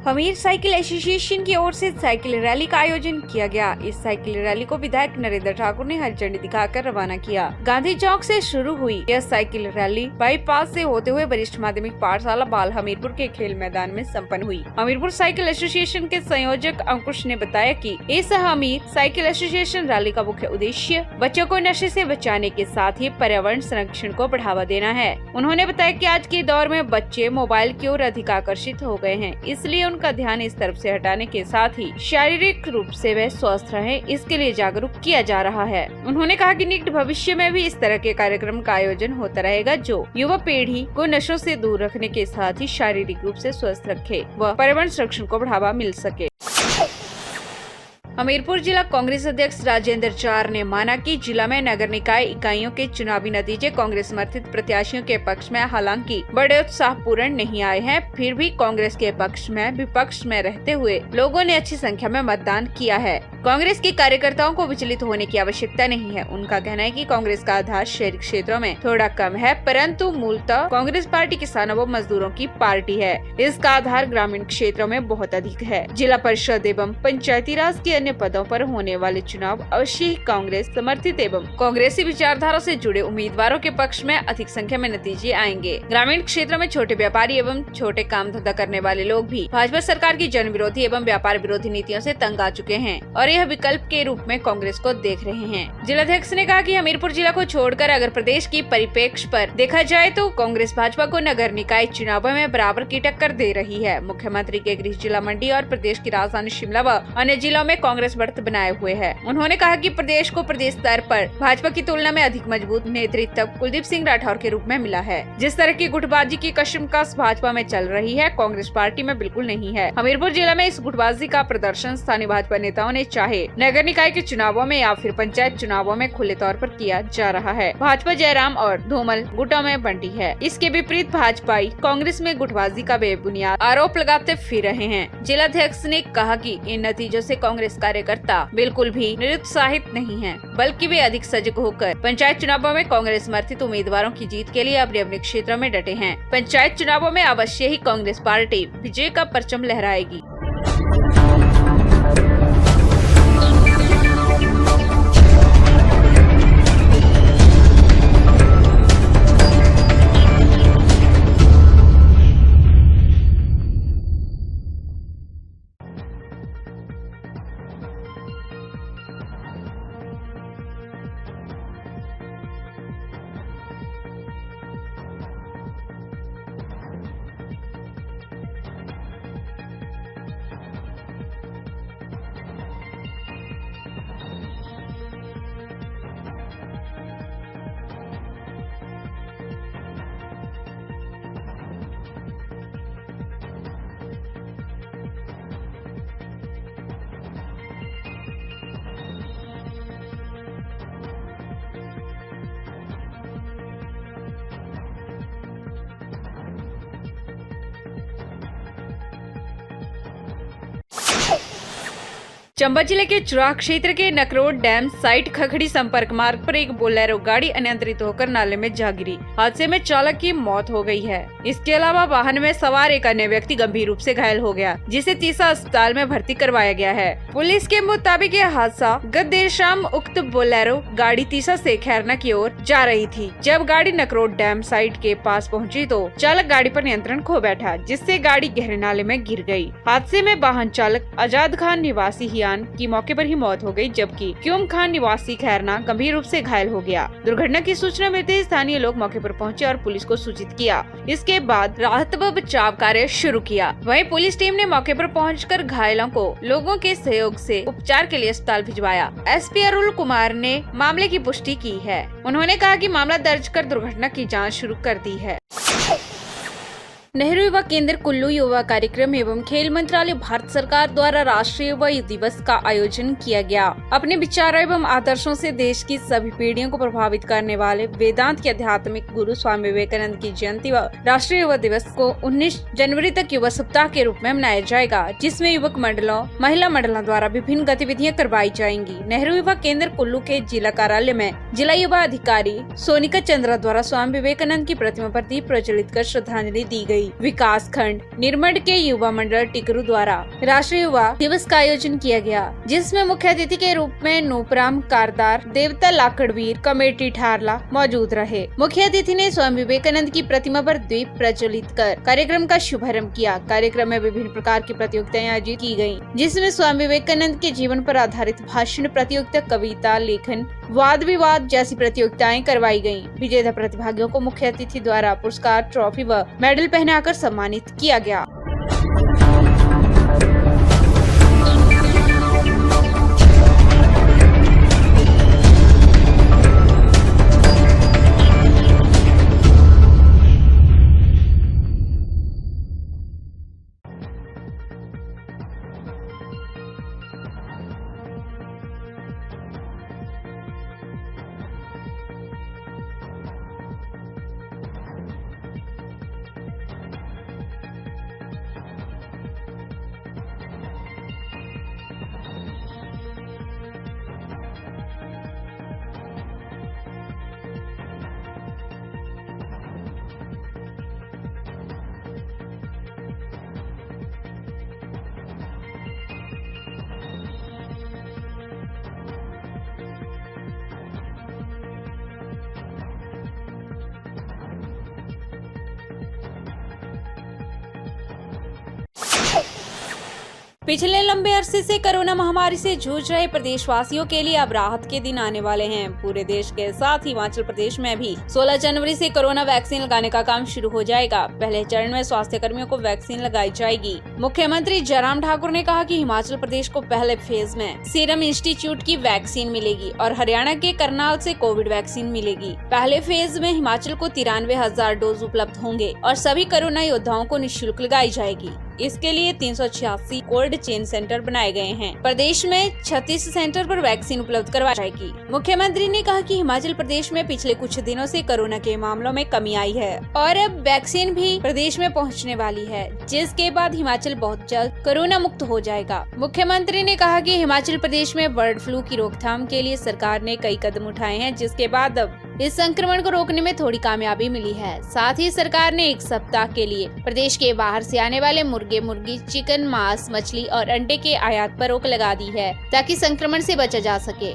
Hamir cycle association की ओर से cycle rally का आयोजन किया गया। इस साइकिल रैली को विधायक नरेंद्र ठाकुर ने हरी झंडी दिखाकर रवाना किया। गांधी चौक से शुरू हुई यह साइकिल रैली बाईपास से होते हुए वरिष्ठ माध्यमिक पाठशाला बाल हमीरपुर के खेल मैदान में संपन्न हुई। हमीरपुर साइकिल एसोसिएशन के संयोजक अंकुश ने बताया कि इस हमीर साइकिल एसोसिएशन रैली का मुख्य उद्देश्य बच्चों को नशे से बचाने के साथ ही पर्यावरण संरक्षण को बढ़ावा देना है। उन्होंने बताया कि आज के दौर में बच्चे मोबाइल की ओर अधिक आकर्षित हो गए हैं, इसलिए उनका ध्यान इस तरफ से हटाने के साथ ही शारीरिक रूप से वह स्वस्थ रहे, इसके लिए जागरूक किया जा रहा है। उन्होंने कहा कि निकट भविष्य में भी इस तरह के कार्यक्रम का आयोजन होता रहेगा, जो युवा पीढ़ी को नशों से दूर रखने के साथ ही शारीरिक रूप से स्वस्थ रखे व पर्यावरण संरक्षण को बढ़ावा मिल सके। हमीरपुर जिला कांग्रेस अध्यक्ष राजेंद्र चार ने माना कि जिला में नगर निकाय इकाइयों के चुनावी नतीजे कांग्रेस समर्थित प्रत्याशियों के पक्ष में हालांकि बड़े उत्साहपूर्ण नहीं आए हैं, फिर भी कांग्रेस के पक्ष में विपक्ष में रहते हुए लोगों ने अच्छी संख्या में मतदान किया है। कांग्रेस के कार्यकर्ताओं को विचलित होने की आवश्यकता नहीं है। उनका कहना है कि कांग्रेस का आधार शहरी क्षेत्रों में थोड़ा कम है, परंतु मूलतः कांग्रेस पार्टी किसानों व मजदूरों की पार्टी है। इसका आधार ग्रामीण क्षेत्रों में बहुत अधिक है। जिला परिषद एवं पंचायती राज के अन्य पदों पर होने वाले चुनाव अवश्य ही कांग्रेस समर्थित एवं कांग्रेसी विचारधारा से जुड़े उम्मीदवारों के पक्ष में अधिक संख्या में नतीजे आएंगे। ग्रामीण क्षेत्रों में छोटे व्यापारी एवं छोटे काम धंधा करने वाले लोग भी भाजपा सरकार की जन विरोधी एवं व्यापार विरोधी नीतियों से तंग आ चुके हैं और यह विकल्प के रूप में कांग्रेस को देख रहे हैं। जिलाध्यक्ष ने कहा कि हमीरपुर जिला को छोड़कर अगर प्रदेश की परिप्रेक्ष्य पर देखा जाए तो कांग्रेस भाजपा को नगर निकाय चुनावों में बराबर की टक्कर दे रही है। मुख्यमंत्री के गृह जिला मंडी और प्रदेश की राजधानी शिमला व अन्य जिलों में कांग्रेस बढ़त बनाए हुए है। उन्होंने कहा कि प्रदेश को प्रदेश स्तर पर भाजपा की तुलना में अधिक मजबूत नेतृत्व कुलदीप सिंह राठौर के रूप में मिला है। जिस तरह की गुटबाजी की कशमकश भाजपा में चल रही है, कांग्रेस पार्टी में बिल्कुल नहीं है। हमीरपुर जिला में इस गुटबाजी का प्रदर्शन स्थानीय भाजपा नेताओं ने चाहे नगर निकाय के चुनावों में या फिर पंचायत चुनावों में खुले तौर पर किया जा रहा है। भाजपा जयराम और धूमल गुटों में बंटी है। इसके विपरीत भाजपाई कांग्रेस में गुटबाजी का बेबुनियाद आरोप लगाते फिर रहे हैं। जिलाध्यक्ष ने कहा कि इन नतीजों से कांग्रेस कार्यकर्ता बिल्कुल भी निरुत्साहित नहीं हैं, बल्कि वे अधिक सजग होकर पंचायत चुनावों में कांग्रेस समर्थित उम्मीदवारों की जीत के लिए अपने अपने क्षेत्रों में डटे हैं। पंचायत चुनावों में अवश्य ही कांग्रेस पार्टी विजय का परचम लहराएगी। चंबा जिले के चुराह क्षेत्र के नकरोट डैम साइट खखड़ी संपर्क मार्ग पर एक बोलेरो गाड़ी अनियंत्रित होकर नाले में जा गिरी। हादसे में चालक की मौत हो गई है। इसके अलावा वाहन में सवार एक अन्य व्यक्ति गंभीर रूप से घायल हो गया, जिसे तीसा अस्पताल में भर्ती करवाया गया है। पुलिस के मुताबिक यह हादसा गत देर शाम उक्त बोलेरो गाड़ी तीसा से खैरना की ओर जा रही थी। जब गाड़ी नकरोट डैम साइट के पास पहुँची तो चालक गाड़ी पर नियंत्रण खो बैठा, जिससे गाड़ी गहरे नाले में गिर गयी। हादसे में वाहन चालक आजाद खान निवासी की मौके पर ही मौत हो गई, जबकि क्यूम खान निवासी खैरना गंभीर रूप से घायल हो गया। दुर्घटना की सूचना मिलते ही स्थानीय लोग मौके पर पहुंचे और पुलिस को सूचित किया। इसके बाद राहत व बचाव कार्य शुरू किया। वहीं पुलिस टीम ने मौके पर पहुंचकर घायलों को लोगों के सहयोग से उपचार के लिए अस्पताल भिजवाया। एसपी अरुण कुमार ने मामले की पुष्टि की है। उन्होंने कहा कि मामला दर्ज कर दुर्घटना की जाँच शुरू कर दी है। नेहरू युवा केंद्र कुल्लू युवा कार्यक्रम एवं खेल मंत्रालय भारत सरकार द्वारा राष्ट्रीय युवा दिवस का आयोजन किया गया। अपने विचारों एवं आदर्शों से देश की सभी पीढ़ियों को प्रभावित करने वाले वेदांत के आध्यात्मिक गुरु स्वामी विवेकानंद की जयंती व राष्ट्रीय युवा दिवस को 19 जनवरी तक युवा सप्ताह के रूप में मनाया जाएगा, जिसमें युवक मंडलों महिला मंडलों द्वारा विभिन्न गतिविधियाँ करवाई जाएंगी। नेहरू युवा केंद्र कुल्लू के जिला कार्यालय में जिला युवा अधिकारी सोनिका चंद्रा द्वारा स्वामी विवेकानंद की प्रतिमा पर दीप प्रज्वलित कर श्रद्धांजलि दी गयी। गई। विकास खंड निर्मंड के युवा मंडल टिकरू द्वारा राष्ट्रीय युवा दिवस का आयोजन किया गया, जिसमें मुख्य अतिथि के रूप में नूपराम कारदार, देवता लाकड़वीर, कमेटी ठारला मौजूद रहे। मुख्य अतिथि ने स्वामी विवेकानंद की प्रतिमा पर दीप प्रज्वलित कर कार्यक्रम का शुभारंभ किया। कार्यक्रम में विभिन्न प्रकार की प्रतियोगिताएं आयोजित की गयी, जिसमें स्वामी विवेकानंद के जीवन पर आधारित भाषण प्रतियोगिता, कविता लेखन, वाद विवाद जैसी प्रतियोगिताएं करवाई गयी। विजेता प्रतिभागियों को मुख्य अतिथि द्वारा पुरस्कार, ट्रॉफी व मेडल पहनाकर सम्मानित किया गया। पिछले लंबे अरसे से कोरोना महामारी से जूझ रहे प्रदेशवासियों के लिए अब राहत के दिन आने वाले हैं। पूरे देश के साथ हिमाचल प्रदेश में भी 16 जनवरी से कोरोना वैक्सीन लगाने का काम शुरू हो जाएगा। पहले चरण में स्वास्थ्य कर्मियों को वैक्सीन लगाई जाएगी। मुख्यमंत्री जयराम ठाकुर ने कहा कि हिमाचल प्रदेश को पहले फेज में सीरम इंस्टीट्यूट की वैक्सीन मिलेगी और हरियाणा के करनाल से कोविड वैक्सीन मिलेगी। पहले फेज में हिमाचल को 93,000 डोज उपलब्ध होंगे और सभी कोरोना योद्धाओं को निःशुल्क लगाई जाएगी। इसके लिए 386 कोल्ड चेन सेंटर बनाए गए हैं। प्रदेश में 36 सेंटर पर वैक्सीन उपलब्ध करवाई जाएगी। मुख्यमंत्री ने कहा कि हिमाचल प्रदेश में पिछले कुछ दिनों से कोरोना के मामलों में कमी आई है और अब वैक्सीन भी प्रदेश में पहुंचने वाली है, जिसके बाद हिमाचल बहुत जल्द कोरोना मुक्त हो जाएगा। मुख्यमंत्री ने कहा कि हिमाचल प्रदेश में बर्ड फ्लू की रोकथाम के लिए सरकार ने कई कदम उठाए हैं, जिसके बाद अब इस संक्रमण को रोकने में थोड़ी कामयाबी मिली है। साथ ही सरकार ने 1 सप्ताह के लिए प्रदेश के बाहर से आने वाले मुर्गे, मुर्गी, चिकन, मांस, मछली और अंडे के आयात पर रोक लगा दी है, ताकि संक्रमण से बचा जा सके।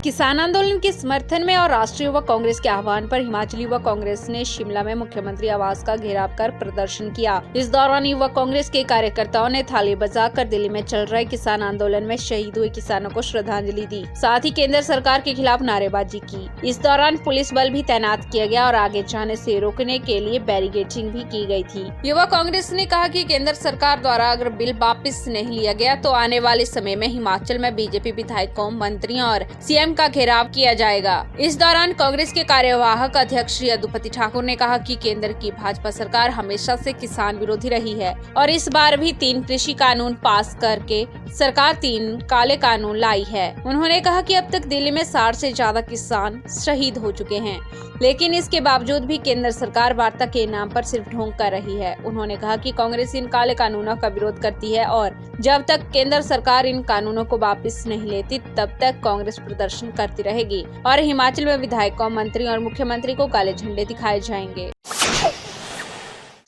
किसान आंदोलन के समर्थन में और राष्ट्रीय युवा कांग्रेस के आह्वान पर हिमाचल युवा कांग्रेस ने शिमला में मुख्यमंत्री आवास का घेराव कर प्रदर्शन किया। इस दौरान युवा कांग्रेस के कार्यकर्ताओं ने थाली बजाकर दिल्ली में चल रहे किसान आंदोलन में शहीद हुए किसानों को श्रद्धांजलि दी। साथ ही केंद्र सरकार के खिलाफ नारेबाजी की। इस दौरान पुलिस बल भी तैनात किया गया और आगे जाने से रोकने के लिए बैरिकेडिंग भी की गयी थी। युवा कांग्रेस ने कहा कि केंद्र सरकार द्वारा अगर बिल वापस नहीं लिया गया तो आने वाले समय में हिमाचल में बीजेपी विधायकों, मंत्रियों और सीएम का घेराव किया जाएगा। इस दौरान कांग्रेस के कार्यवाहक अध्यक्ष श्री यदुपति ठाकुर ने कहा कि केंद्र की भाजपा सरकार हमेशा से किसान विरोधी रही है और इस बार भी 3 कृषि कानून पास करके सरकार 3 काले कानून लाई है। उन्होंने कहा कि अब तक दिल्ली में 60 से ज्यादा किसान शहीद हो चुके हैं, लेकिन इसके बावजूद भी केंद्र सरकार वार्ता के नाम पर सिर्फ ढोंग कर रही है। उन्होंने कहा कि कांग्रेस इन काले कानूनों का विरोध करती है और जब तक केंद्र सरकार इन कानूनों को वापस नहीं लेती तब तक कांग्रेस प्रदर्शन करती रहेगी और हिमाचल में विधायकों, मंत्री और मुख्यमंत्री को काले झंडे दिखाए जाएंगे।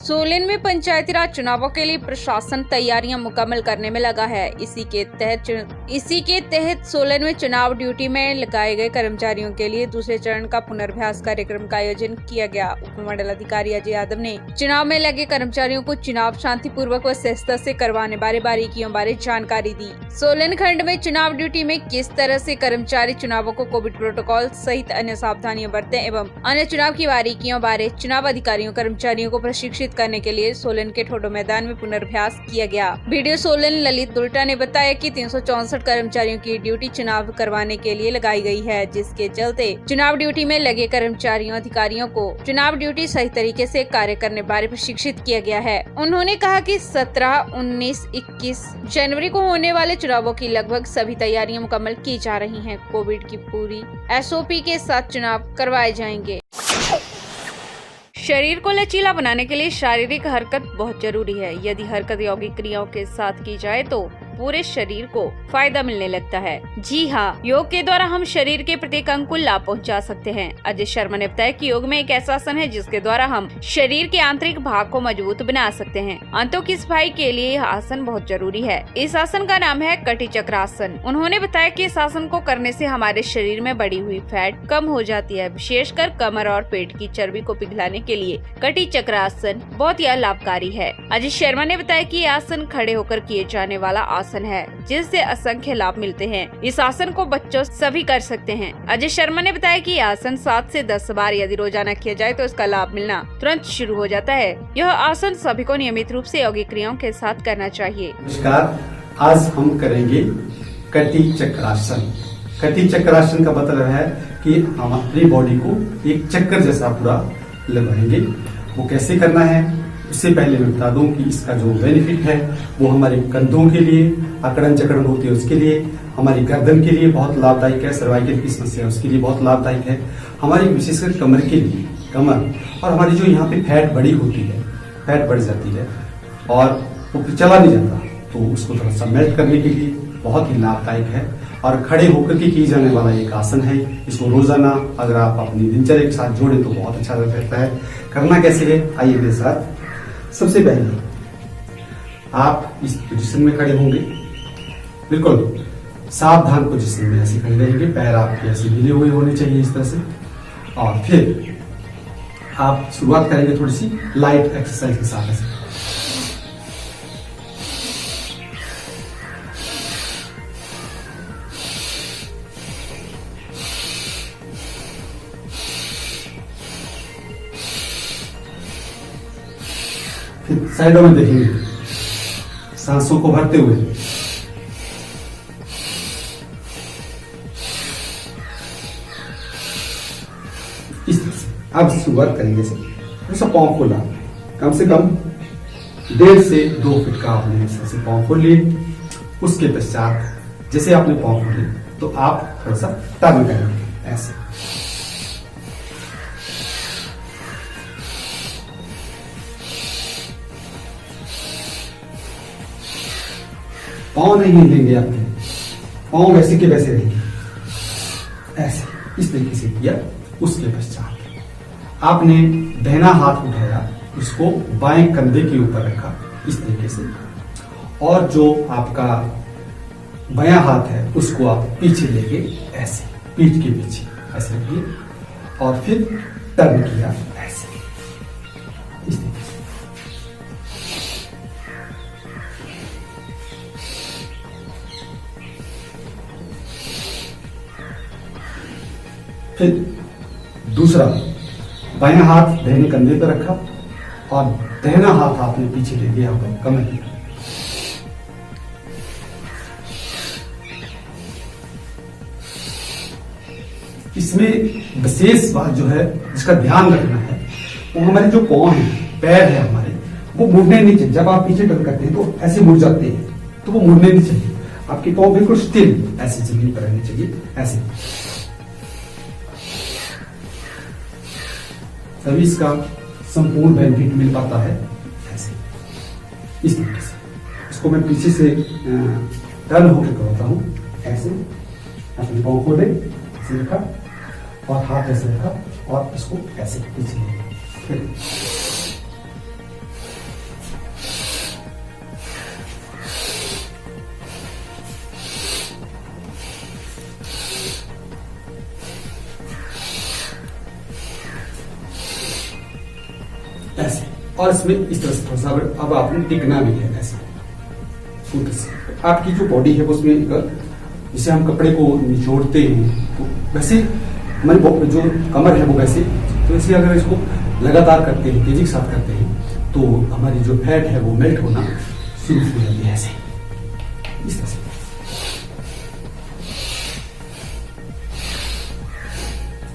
सोलन में पंचायती राज चुनावों के लिए प्रशासन तैयारियां मुकम्मल करने में लगा है। इसी के तहत सोलन में चुनाव ड्यूटी में लगाए गए कर्मचारियों के लिए दूसरे चरण का पुनर्भ्यास कार्यक्रम का आयोजन किया गया। उपमंडल अधिकारी अजय यादव ने चुनाव में लगे कर्मचारियों को चुनाव शांतिपूर्वक व सहजता से करवाने बारे बारीकियों बारे जानकारी दी। सोलन खंड में चुनाव ड्यूटी में किस तरह से कर्मचारी चुनावों को कोविड प्रोटोकॉल सहित अन्य सावधानियां बरतें एवं अन्य चुनाव की बारीकियों बारे चुनाव अधिकारियों कर्मचारियों को प्रशिक्षित करने के लिए सोलन के ठोडो मैदान में पुनर्भ्यास किया गया। वीडियो सोलन ललित दुल्टा ने बताया कि 364 कर्मचारियों की ड्यूटी चुनाव करवाने के लिए लगाई गई है, जिसके चलते चुनाव ड्यूटी में लगे कर्मचारियों अधिकारियों को चुनाव ड्यूटी सही तरीके से कार्य करने बारे प्रशिक्षित किया गया है। उन्होंने कहा कि 17, 19, 21 जनवरी को होने वाले चुनावों की लगभग सभी तैयारियां मुकम्मल की जा रही हैं। कोविड की पूरी SOP के साथ चुनाव करवाए जाएंगे। शरीर को लचीला बनाने के लिए शारीरिक हरकत बहुत जरूरी है। यदि हरकत यौगिक क्रियाओं के साथ की जाए तो पूरे शरीर को फायदा मिलने लगता है। जी हाँ, योग के द्वारा हम शरीर के प्रत्येक अंग को लाभ पहुंचा सकते हैं। अजय शर्मा ने बताया कि योग में एक ऐसा आसन है जिसके द्वारा हम शरीर के आंतरिक भाग को मजबूत बना सकते हैं। अंतों की सफाई के लिए यह आसन बहुत जरूरी है। इस आसन का नाम है कटी चक्रासन। उन्होंने बताया कि इस आसन को करने से हमारे शरीर में बढ़ी हुई फैट कम हो जाती है। विशेषकर कमर और पेट की चर्बी को पिघलाने के लिए कटी चक्रासन बहुत ही लाभकारी है। अजय शर्मा ने बताया कि यह आसन खड़े होकर किए जाने वाला आसन है जिससे असंख्य लाभ मिलते हैं। इस आसन को बच्चों सभी कर सकते हैं। अजय शर्मा ने बताया कि यह आसन 7 से 10 बार यदि रोजाना किया जाए तो इसका लाभ मिलना तुरंत शुरू हो जाता है। यह आसन सभी को नियमित रूप से योगिक क्रियाओं के साथ करना चाहिए। नमस्कार, आज हम करेंगे कटी चक्रासन। कटी चक्रासन का मतलब है कि हम अपनी बॉडी को एक चक्कर जैसा पूरा लगाएंगे। वो कैसे करना है उससे पहले मैं बता दूं कि इसका जो बेनिफिट है वो हमारे कंधों के लिए, अकड़न जकड़न होती है उसके लिए, हमारी गर्दन के लिए बहुत लाभदायक है, सर्वाइकल की समस्या है उसके लिए बहुत लाभदायक है, हमारी विशेषकर कमर के लिए, कमर और हमारी जो यहाँ पे फैट बड़ी होती है, फैट बढ़ जाती है और वो चला नहीं जाता, तो उसको थोड़ा सा मेल्ट करने के लिए बहुत ही लाभदायक है। और खड़े होकर के की जाने वाला एक आसन है। इसको रोजाना अगर आप अपनी दिनचर्या के साथ जोड़ें तो बहुत अच्छा रहता है। करना कैसे है आइए मेरे साथ। सबसे पहले आप इस पोजीशन में खड़े होंगे, बिल्कुल सावधान पोजीशन में ऐसे खड़े रहेंगे, पैर आपके ऐसे हिले हुए होने चाहिए इस तरह से। और फिर आप शुरुआत करेंगे थोड़ी सी लाइट एक्सरसाइज के साथ ऐसे। फिर साइडों में देखेंगे, सांसों को भरते हुए इस तरह से अब शुरुआत करेंगे। थोड़ा सा पाँव खोला, कम से कम 1.5 से 2 फीट का आपने ऐसे पाँव खोल लिए। उसके पश्चात जैसे आपने पाँव खोले तो आप थोड़ा सा टर्न करेंगे ऐसे। पाँव नहीं हिलेंगे आपके, पाँव वैसे के वैसे रहेंगे ऐसे। इस तरीके से किया। उसके पश्चात आपने दाहिना हाथ उठाया, उसको बाएं कंधे के ऊपर रखा इस तरीके से, और जो आपका बायां हाथ है उसको आप पीछे लेके ऐसे पीठ के पीछे ऐसे रखिए और फिर टर्न किया ऐसे इस तरीके से। फिर दूसरा बायां हाथ दाहिने कंधे पर रखा और दाहिना हाथ आपने पीछे ले गया कमर की। इसमें विशेष बात जो है जिसका ध्यान रखना है वो हमारे जो पांव है, पैर है हमारे, वो मुड़ने नहीं चाहिए। जब आप पीछे टर्न करते हैं तो ऐसे मुड़ जाते हैं, तो वो मुड़ने नहीं चाहिए। आपके पांव बिल्कुल स्टिल ऐसे जमीन पर रहने चाहिए ऐसे। तभी इसका संपूर्ण बेनिफिट मिल पाता है ऐसे इस तरीके से। इसको मैं पीछे से टर्न होकर करता हूं ऐसे। अपने पाँव खोले, ऐसे रखा और हाथ ऐसे रखा और इसको ऐसे पीछे फिर ऐसे। और इसमें इस तरह से थोड़ा सा अब आपने टिकना भी है ऐसे। आपकी जो बॉडी है उसमें जैसे हम कपड़े को निचोड़ते हैं तो वैसे हमारी जो कमर है वो वैसे, तो वैसे अगर इसको लगातार करते हैं, तेजी के साथ करते हैं तो हमारी जो फैट है वो मेल्ट होना शुरू हो जाती है ऐसे इस तरह से।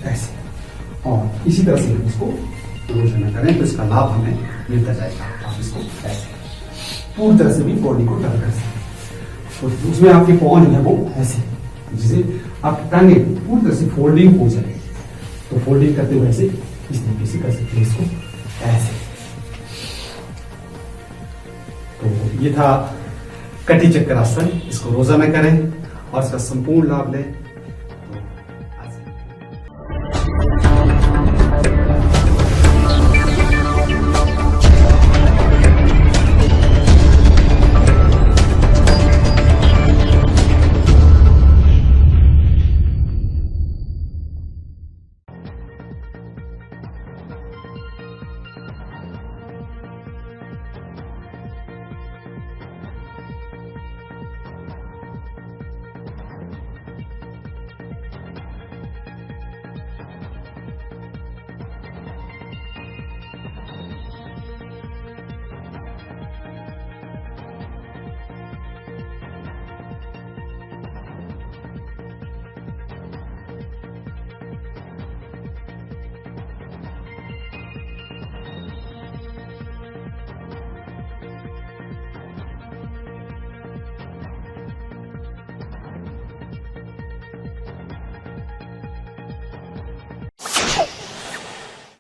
ऐसे और इसी तरह से इसको रोजाना करें तो इसका लाभ हमें मिलता जाएगा। आप इसको ऐसे पूरी तरह से भी बॉडी को टर्न कर सकते हैं। तो उसमें आपके पाँव जो है वो ऐसे, जिसे आप टांगे पूरी तरह से फोल्डिंग हो जाए, तो फोल्डिंग करते हुए ऐसे इस तरीके से कर सकते हैं इसको ऐसे। तो ये था कटी चक्रासन इसको रोजाना करें और इसका संपूर्ण लाभ लें।